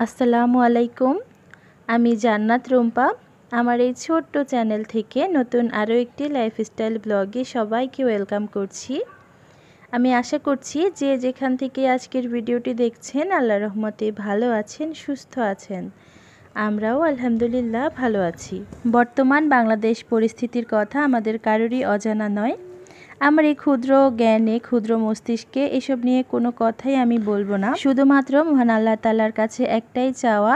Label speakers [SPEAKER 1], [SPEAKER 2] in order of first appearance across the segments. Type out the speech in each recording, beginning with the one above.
[SPEAKER 1] আসসালামু আলাইকুম। আমি জান্নাত রুম্পা। আমার এই ছোট্ট চ্যানেল থেকে নতুন আরও একটি লাইফস্টাইল ব্লগে সবাইকে ওয়েলকাম করছি। আমি আশা করছি যে যেখান থেকে আজকের ভিডিওটি দেখছেন আল্লাহর রহমতে ভালো আছেন, সুস্থ আছেন। আমরাও আলহামদুলিল্লাহ ভালো আছি। বর্তমান বাংলাদেশ পরিস্থিতির কথা আমাদের কারোরই অজানা নয়। আমার এই ক্ষুদ্র জ্ঞানে, ক্ষুদ্র মস্তিষ্কে এসব নিয়ে কোনো কথাই আমি বলবো না। শুধুমাত্র মহান আল্লাহ তাআলার কাছে একটাই চাওয়া,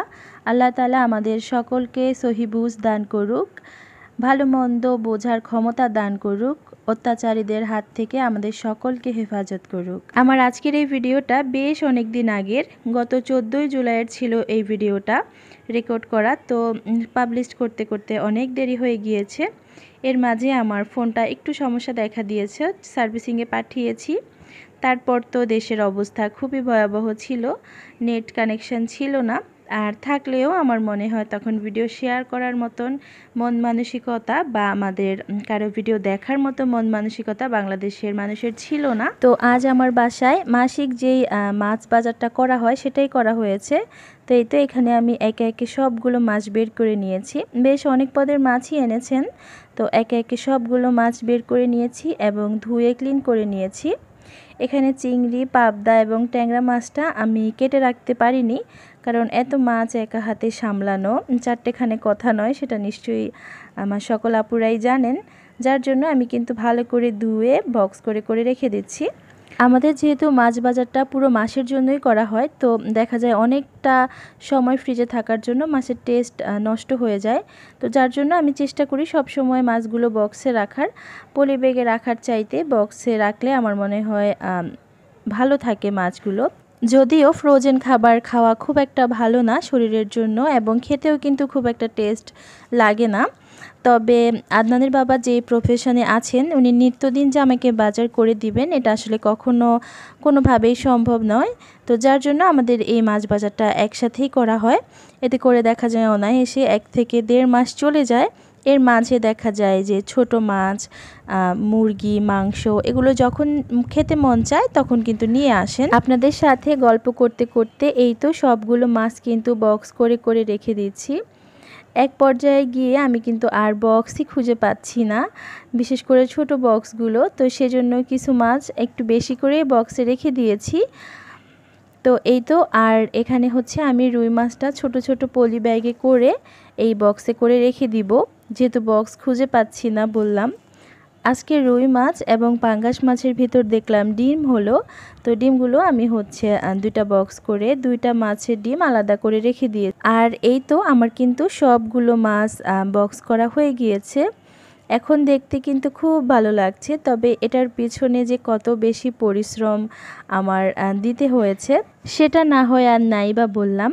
[SPEAKER 1] আল্লাহ তাআলা আমাদের সকলকে সহি বুঝ দান করুক, ভালো মন্দ বোঝার ক্ষমতা দান করুক, অত্যাচারীদের হাত থেকে আমাদের সকলকে হেফাজত করুক। আমার আজকের এই ভিডিওটা বেশ অনেক দিন আগের, গত 14ই জুলাইয়ের ছিল এই ভিডিওটা রেকর্ড করা। তো পাবলিশ করতে করতে অনেক দেরি হয়ে গিয়েছে। এর মাঝে আমার ফোনটা একটু সমস্যা দেখা দিয়েছে, সার্ভিসিংয়ে পাঠিয়েছি। তারপর তো দেশের অবস্থা খুবই ভয়াবহ ছিল, নেট কানেকশন ছিল না, আর থাকলেও আমার মনে হয় তখন ভিডিও শেয়ার করার মতন মন মানসিকতা বা আমাদের কারো ভিডিও দেখার মতো মন মানসিকতা বাংলাদেশের মানুষের ছিল না। তো আজ আমার বাসায় মাসিক যেই মাছ বাজারটা করা হয় সেটাই করা হয়েছে। তো এই তো এখানে আমি একে একে সবগুলো মাছ বের করে নিয়েছি। বেশ অনেক পদের মাছই এনেছেন। তো একে একে সবগুলো মাছ বের করে নিয়েছি এবং ধুয়ে ক্লিন করে নিয়েছি। এখানে চিংড়ি, পাবদা এবং ট্যাংরা মাছটা আমি কেটে রাখতে পারিনি, কারণ এত মাছ একা হাতে সামলানো চারটেখানে কথা নয়, সেটা নিশ্চয়ই আমার সকল আপুরাই জানেন। যার জন্য আমি কিন্তু ভালো করে ধুয়ে বক্স করে করে রেখে দিচ্ছি। আমাদের যেহেতু মাছ বাজারটা পুরো মাসের জন্যই করা হয়, তো দেখা যায় অনেকটা সময় ফ্রিজে থাকার জন্য মাছের টেস্ট নষ্ট হয়ে যায়। তো যার জন্য আমি চেষ্টা করি সব সময় মাছগুলো বক্সে রাখার, পলি ব্যাগে রাখার চাইতে বক্সে রাখলে আমার মনে হয় ভালো থাকে মাছগুলো। যদিও ফ্রোজেন খাবার খাওয়া খুব একটা ভালো না শরীরের জন্য, এবং খেতেও কিন্তু খুব একটা টেস্ট লাগে না। তবে আদনানের বাবা যে প্রফেশনে আছেন, উনি নিত্যদিন যে আমাকে বাজার করে দিবেন এটা আসলে কোনোভাবেই সম্ভব নয়। তো যার জন্য আমাদের এই মাছ বাজারটা একসাথেই করা হয়। এতে করে দেখা যায় অনায়াসে 1 থেকে 1.5 মাস চলে যায়। এর মাঝে দেখা যায় যে ছোট মাছ, মুরগি, মাংস এগুলো যখন খেতে মন চায় তখন কিন্তু নিয়ে আসেন। আপনাদের সাথে গল্প করতে করতে এই তো সবগুলো মাছ কিন্তু বক্স করে করে রেখে দিচ্ছি। এক পর্যায়ে গিয়ে আমি কিন্তু আর বক্সই খুঁজে পাচ্ছি না, বিশেষ করে ছোট বক্সগুলো। তো সেজন্য কিছু মাছ একটু বেশি করে বক্সে রেখে দিয়েছি। তো এই তো, আর এখানে হচ্ছে আমি রুই মাছটা ছোট ছোট পলি ব্যাগে করে এই বক্সে করে রেখে দিব, যেহেতু বক্স খুঁজে পাচ্ছি না বললাম। আজকে রুই মাছ এবং পাঙ্গাস মাছের ভিতর দেখলাম ডিম হলো। তো ডিমগুলো আমি হচ্ছে 2টা বক্স করে 2টা মাছের ডিম আলাদা করে রেখে দিয়ে, আর এই তো আমার কিন্তু সবগুলো মাছ বক্স করা হয়ে গিয়েছে। এখন দেখতে কিন্তু খুব ভালো লাগছে, তবে এটার পিছনে যে কত বেশি পরিশ্রম আমার দিতে হয়েছে সেটা না হয় আর নাই বা বললাম।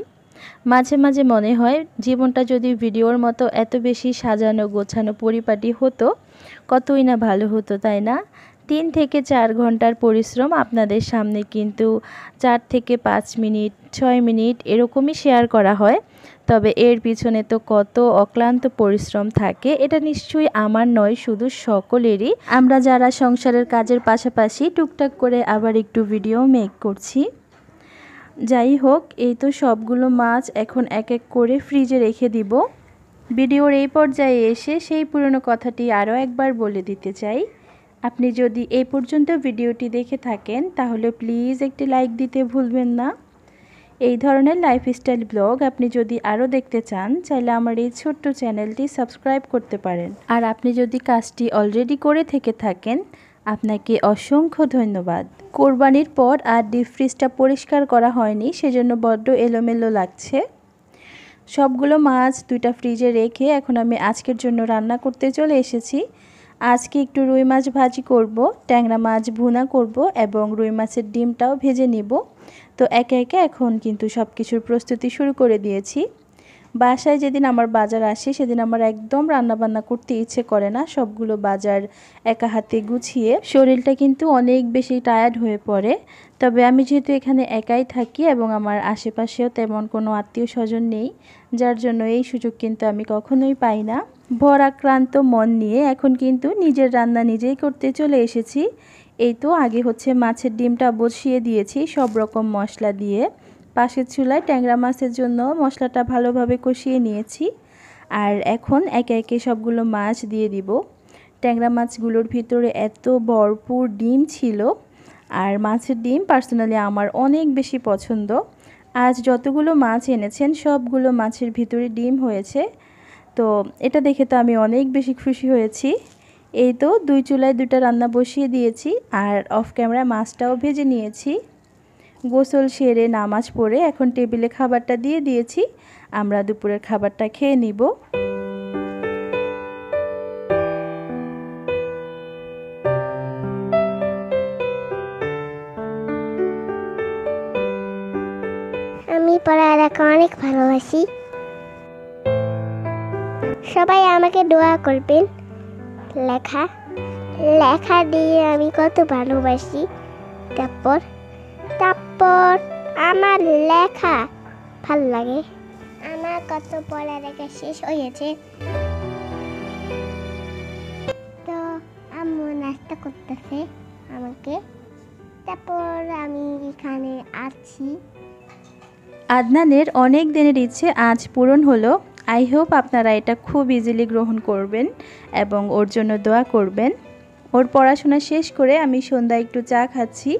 [SPEAKER 1] মাঝে মাঝে মনে হয় জীবনটা যদি ভিডিওর মতো এত বেশি সাজানো গোছানো পরিপাটি হতো কতই না ভালো হতো, তাই না? 3 থেকে 4 ঘন্টার পরিশ্রম আপনাদের সামনে কিন্তু 4 থেকে 5 মিনিট 6 মিনিট এরকমই শেয়ার করা হয়। তবে এর পিছনে তো কত অক্লান্ত পরিশ্রম থাকে, এটা নিশ্চয়ই আমার নয়, শুধু সকলেরই। আমরা যারা সংসারের কাজের পাশাপাশি টুকটাক করে আবার একটু ভিডিও মেক করছি। যাই হোক, এই তো সবগুলো মাছ এখন এক এক করে ফ্রিজে রেখে দিব। ভিডিওর এই পর্যায়ে এসে সেই পুরনো কথাটি আরও একবার বলে দিতে চাই, আপনি যদি এই পর্যন্ত ভিডিওটি দেখে থাকেন তাহলে প্লিজ একটি লাইক দিতে ভুলবেন না। এই ধরনের লাইফস্টাইল ব্লগ আপনি যদি আরও দেখতে চান, চাইলে আমার এই ছোট্ট চ্যানেলটি সাবস্ক্রাইব করতে পারেন। আর আপনি যদি কাজটি অলরেডি করে থেকে থাকেন, আপনাকে অসংখ্য ধন্যবাদ। কোরবানির পর আর ডিপ ফ্রিজটা পরিষ্কার করা হয়নি, সেজন্য বড্ড এলোমেলো লাগছে। সবগুলো মাছ 2টা ফ্রিজে রেখে এখন আমি আজকের জন্য রান্না করতে চলে এসেছি। আজকে একটু রুই মাছ ভাজি করব, ট্যাংরা মাছ ভুনা করব এবং রুই মাছের ডিমটাও ভেজে নিব। তো একে একে এখন কিন্তু সব কিছুর প্রস্তুতি শুরু করে দিয়েছি। বাসায় যেদিন আমার বাজার আসে সেদিন আমার একদম রান্নাবান্না করতে ইচ্ছে করে না, সবগুলো বাজার একা হাতে গুছিয়ে শরীরটা কিন্তু অনেক বেশি টায়ার্ড হয়ে পড়ে। তবে আমি যেহেতু এখানে একাই থাকি এবং আমার আশেপাশেও তেমন কোনো আত্মীয় স্বজন নেই, যার জন্য এই সুযোগ কিন্তু আমি কখনোই পাই না। ভরাক্রান্ত মন নিয়ে এখন কিন্তু নিজের রান্না নিজেই করতে চলে এসেছি। এই তো আগে হচ্ছে মাছের ডিমটা বসিয়ে দিয়েছি সব রকম মশলা দিয়ে, পাশের চুলায় ট্যাংরা মাছের জন্য মশলাটা ভালোভাবে কষিয়ে নিয়েছি। আর এখন একে একে সবগুলো মাছ দিয়ে দিব। ট্যাংরা মাছগুলোর ভিতরে এত ভরপুর ডিম ছিল, আর মাছের ডিম পার্সোনালি আমার অনেক বেশি পছন্দ। আজ যতগুলো মাছ এনেছেন সবগুলো মাছের ভিতরে ডিম হয়েছে, তো এটা দেখে তো আমি অনেক বেশি খুশি হয়েছি। এই তো 2 চুলায় 2টা রান্না বসিয়ে দিয়েছি, আর অফ ক্যামেরায় মাছটাও ভেজে নিয়েছি। গোসল সেরে নামাজ পড়ে এখন টেবিলে খাবারটা দিয়ে দিয়েছি। আমরা দুপুরের খাবারটা খেয়ে নিব।
[SPEAKER 2] আমি পড়ালেখা অনেক ভালোবাসি। সবাই আমাকে দোয়া করবেন। লেখা দিয়ে আমি কত ভালোবাসি। তারপর আমার লেখা ভাল লাগে। আমার কত পড়ালেখা শেষ হয়েছে, তো আম্মু নাস্তা করতেছে আমাকে। তারপর আমি এখানে আছি।
[SPEAKER 1] আদনানের অনেক দিনের ইচ্ছে আজ পূরণ হলো। আই হোপ আপনারা এটা খুব ইজিলি গ্রহণ করবেন এবং ওর জন্য দোয়া করবেন। ওর পড়াশোনা শেষ করে আমি সন্ধ্যায় একটু চা খাচ্ছি,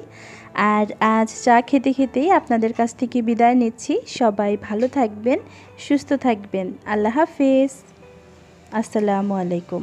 [SPEAKER 1] আর আজ চা খেতে খেতেই আপনাদের কাছ থেকে বিদায় নিচ্ছি। সবাই ভালো থাকবেন, সুস্থ থাকবেন। আল্লাহ হাফেজ। আসসালামু আলাইকুম।